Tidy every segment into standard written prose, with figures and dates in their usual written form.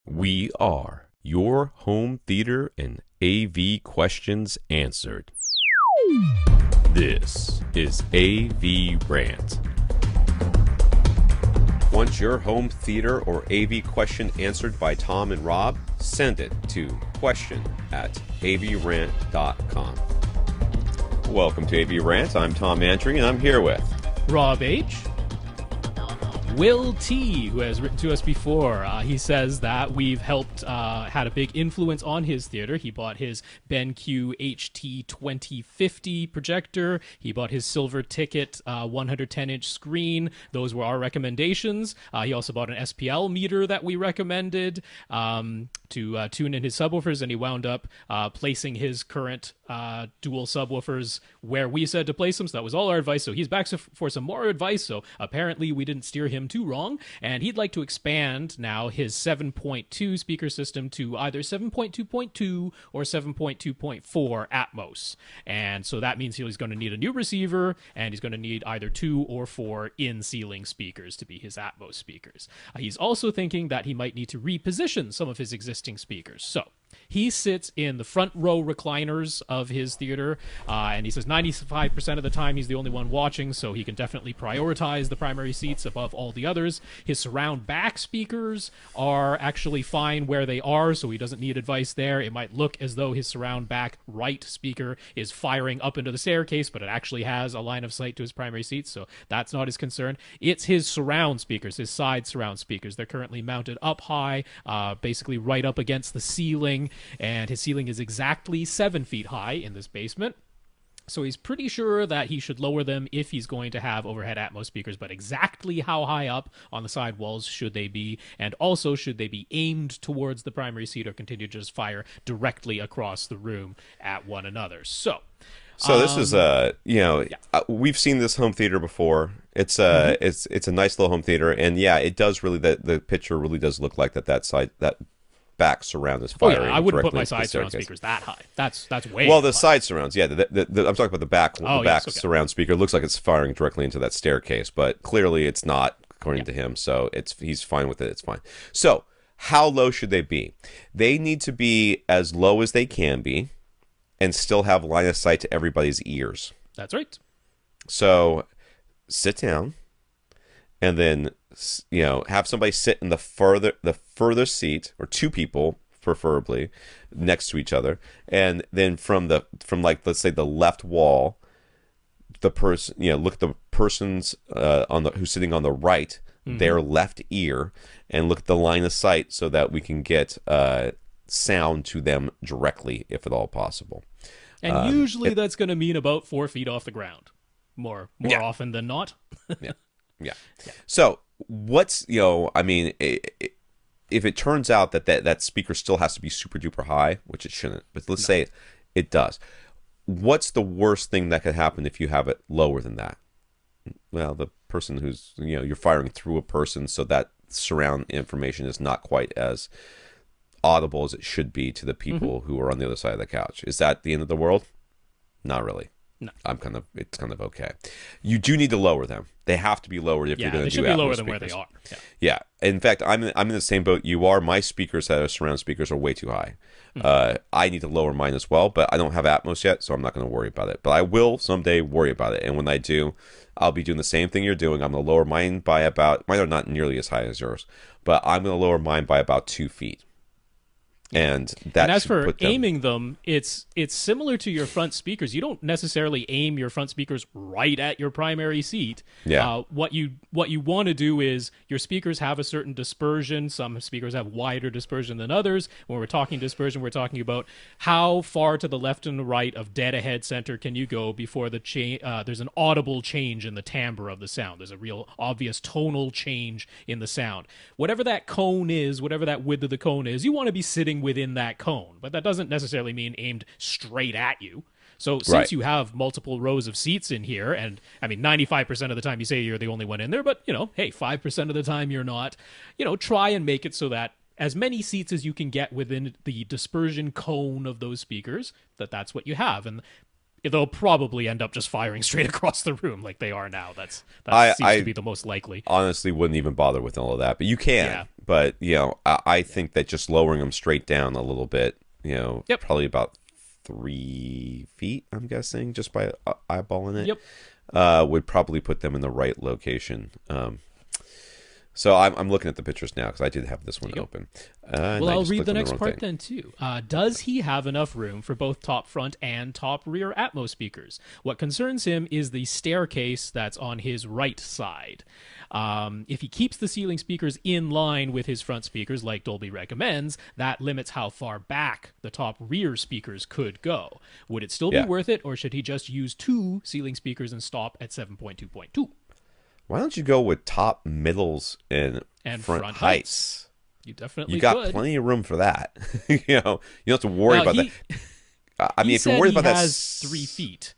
We are your home theater and AV questions answered. This is AVRant. Want your home theater or AV question answered by Tom and Rob? Send it to question@avrant.com. Welcome to AVRant. I'm Tom Andry, and I'm here with Rob H. Will T, who has written to us before. He says that we've helped, had a big influence on his theater. He bought his BenQ HT 2050 projector. He bought his silver ticket 110-inch screen. Those were our recommendations. He also bought an SPL meter that we recommended to tune in his subwoofers, and he wound up placing his current dual subwoofers where we said to place them. So that was all our advice. So he's back for some more advice. So apparently we didn't steer him too wrong, and he'd like to expand now his 7.2 speaker system to either 7.2.2 or 7.2.4 Atmos. And so that means he's going to need a new receiver, and he's going to need either 2 or 4 in-ceiling speakers to be his Atmos speakers. He's also thinking that he might need to reposition some of his existing speakers. So he sits in the front row recliners of his theater, and he says 95% of the time he's the only one watching, so he can definitely prioritize the primary seats above all the others. His surround back speakers are actually fine where they are, so he doesn't need advice there. It might look as though his surround back right speaker is firing up into the staircase, but it actually has a line of sight to his primary seats, so that's not his concern. It's his surround speakers, his side surround speakers. They're currently mounted up high, basically right up against the ceiling, and his ceiling is exactly 7 feet high in this basement. So he's pretty sure that he should lower them if he's going to have overhead Atmos speakers, but exactly how high up on the side walls should they be, and also should they be aimed towards the primary seat or continue to just fire directly across the room at one another. So this is we've seen this home theater before. It's a nice little home theater, and yeah, it does really, the picture really does look like that side, that back surround is firing. Oh yeah, I wouldn't put my side surround speakers that high. That's way well. The high. Side surrounds, yeah. I'm talking about the back. The back okay. surround speaker looks like it's firing directly into that staircase, but clearly it's not, according to him. So he's fine with it. It's fine. So how low should they be? They need to be as low as they can be, and still have line of sight to everybody's ears. That's right. So sit down, and then have somebody sit in the further seat, or 2 people preferably next to each other, and then from like, let's say, the left wall, the person, look at the person's who's sitting on the right, their left ear, and look at the line of sight so that we can get sound to them directly, if at all possible. And usually that's going to mean about 4 feet off the ground, more often than not. Yeah. So what's, if it turns out that speaker still has to be super duper high, which it shouldn't, but let's say it does. What's the worst thing that could happen if you have it lower than that? Well, the person who's, you're firing through a person, so that surround information is not quite as audible as it should be to the people who are on the other side of the couch. Is that the end of the world? Not really. No. It's kind of okay. You do need to lower them. They have to be lowered if you're going to do Atmos. They should be lower than where they are. Yeah. In fact, I'm in the same boat you are. My speakers that are surround speakers are way too high. I need to lower mine as well, but I don't have Atmos yet, so I'm not going to worry about it. But I will someday worry about it, and when I do, I'll be doing the same thing you're doing. I'm going to lower mine by about, mine are not nearly as high as yours, but I'm going to lower mine by about 2 feet. And as for aiming them, it's similar to your front speakers. You don't necessarily aim your front speakers right at your primary seat. Yeah. What you want to do is, your speakers have a certain dispersion. Some speakers have wider dispersion than others. When we're talking dispersion, we're talking about how far to the left and the right of dead ahead center can you go before there's an audible change in the timbre of the sound. There's a real obvious tonal change in the sound. Whatever that cone is, whatever that width of the cone is, you want to be sitting within that cone, but that doesn't necessarily mean aimed straight at you. So since you have multiple rows of seats in here, and I mean 95% of the time you say you're the only one in there, but hey, 5% of the time you're not, try and make it so that as many seats as you can get within the dispersion cone of those speakers, that's what you have. And they'll probably end up just firing straight across the room like they are now. That seems to be the most likely. Honestly, wouldn't even bother with all of that, but you can. Yeah. But I think that just lowering them straight down a little bit, probably about 3 feet, I'm guessing, just by eyeballing it, would probably put them in the right location. So I'm looking at the pictures now because I did have this one open. Well, I'll read the next part then, too. Does he have enough room for both top front and top rear Atmos speakers? What concerns him is the staircase that's on his right side. If he keeps the ceiling speakers in line with his front speakers, like Dolby recommends, that limits how far back the top rear speakers could go. Would it still be worth it, or should he just use 2 ceiling speakers and stop at 7.2.2? Why don't you go with top, middles, and front heights? You definitely You got could. plenty of room for that. You don't have to worry about that. I mean, if you're worried about that, he has 3 feet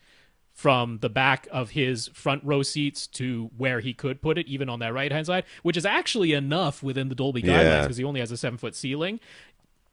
from the back of his front row seats to where he could put it, even on that right-hand side, which is actually enough within the Dolby guidelines because he only has a 7-foot ceiling.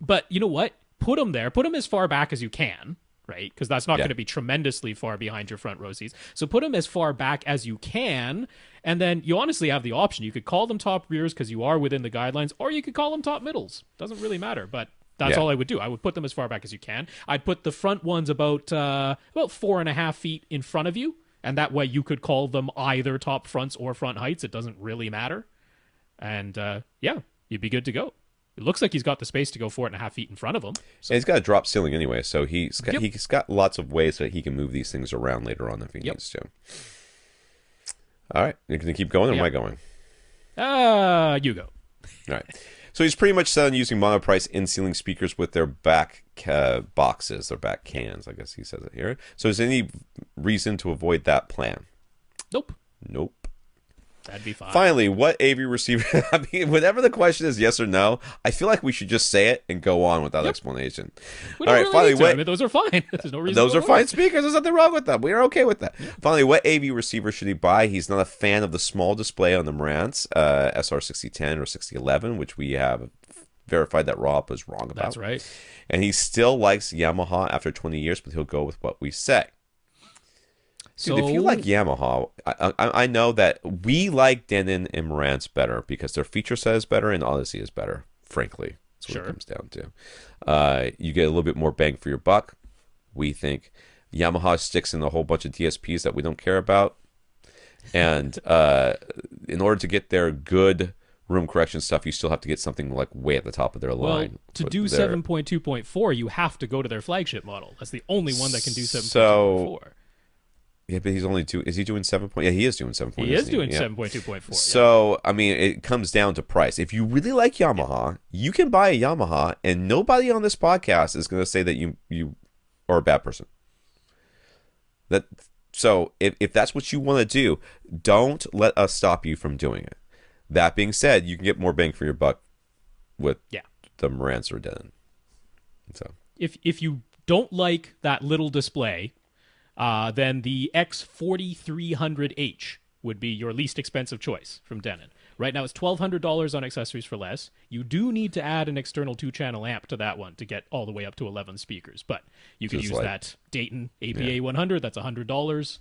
But you know what? Put him there. Put him as far back as you can. Right? Because that's not going to be tremendously far behind your front row seats. So put them as far back as you can, and then you honestly have the option. You could call them top rears because you are within the guidelines, or you could call them top middles. Doesn't really matter, but that's all I would do. I would put them as far back as you can. I'd put the front ones about 4.5 feet in front of you, and that way you could call them either top fronts or front heights. It doesn't really matter. And you'd be good to go. It looks like he's got the space to go 4.5 feet in front of him. So. And he's got a drop ceiling anyway, so he's got lots of ways that he can move these things around later on if he needs to. All right, you're going to keep going, or am I going? You go. All right. So he's pretty much set on using monoprice in-ceiling speakers with their back boxes, their back cans, I guess he says it here. So is there any reason to avoid that plan? Nope. That'd be fine. Finally, what AV receiver... I mean, whenever the question is yes or no, I feel like we should just say it and go on without explanation. We don't really need to. I mean, those are fine. There's no reason those are fine speakers. There's nothing wrong with them. We are okay with that. Yeah. Finally, what AV receiver should he buy? He's not a fan of the small display on the Marantz SR6010 or 6011, which we have verified that Rob was wrong about. That's right. And he still likes Yamaha after 20 years, but he'll go with what we say. Dude, if you like Yamaha, I know that we like Denon and Marantz better because their feature set is better and Odyssey is better, frankly. That's what it comes down to. You get a little bit more bang for your buck. We think Yamaha sticks in a whole bunch of DSPs that we don't care about. And in order to get their good room correction stuff, you still have to get something like way at the top of their line. To do 7.2.4, you have to go to their flagship model. That's the only one that can do 7.2.4. Yeah, but he's only is he doing 7. Yeah, he is doing 7. He is doing 7.2.4. So, I mean, it comes down to price. If you really like Yamaha, you can buy a Yamaha, and nobody on this podcast is going to say that you are a bad person. So, if that's what you want to do, don't let us stop you from doing it. That being said, you can get more bang for your buck with the Marantz or Denon. So, if you don't like that little display, then the X4300H would be your least expensive choice from Denon. Right now it's $1,200 on accessories for less. You do need to add an external 2-channel amp to that one to get all the way up to 11 speakers, but you could use that Dayton APA 100. That's $100.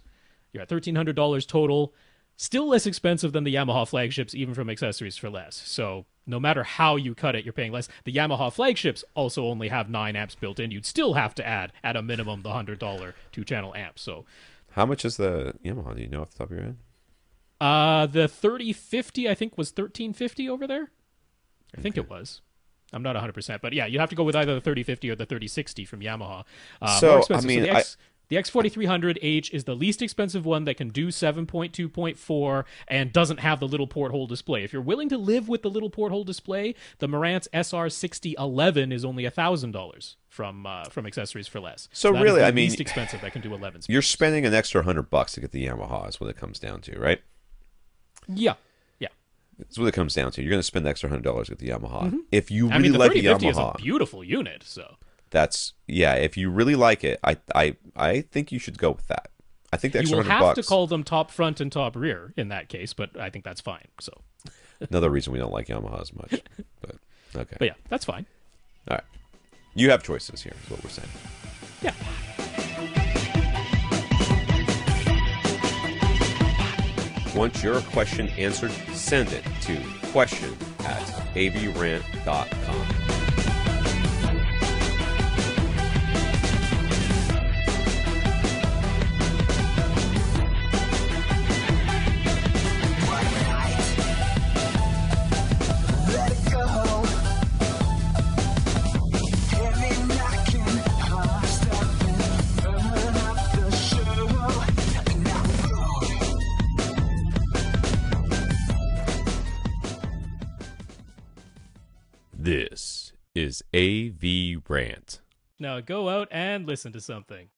You're at $1,300 total. Still less expensive than the Yamaha flagships, even from accessories for less. So no matter how you cut it, you're paying less. The Yamaha flagships also only have 9 amps built in. You'd still have to add, at a minimum, the $100 2-channel amp. So, how much is the Yamaha? Do you know off the top of your head? The 3050, I think, was $1,350 over there. I think it was. I'm not 100%, but yeah, you have to go with either the 3050 or the 3060 from Yamaha. More expensive. I mean, the X4300H is the least expensive one that can do 7.2.4 and doesn't have the little porthole display. If you're willing to live with the little porthole display, the Marantz SR6011 is only $1,000 from accessories for less. So really, I mean, least expensive that can do 11 speakers. You're spending an extra $100 to get the Yamaha is what it comes down to, right? Yeah. That's what it comes down to. You're going to spend the extra $100 to get the Yamaha. Mm-hmm. If you really like the Yamaha, is a beautiful unit, so. That's if you really like it, I think you should go with that. I think the extra $100 bucks. You will have to call them top front and top rear in that case, but I think that's fine. So another reason we don't like Yamaha as much. But okay. But yeah, that's fine. All right. You have choices here, is what we're saying. Yeah. Want your question answered? Send it to question@avrant.com. This is AVRant. Now go out and listen to something.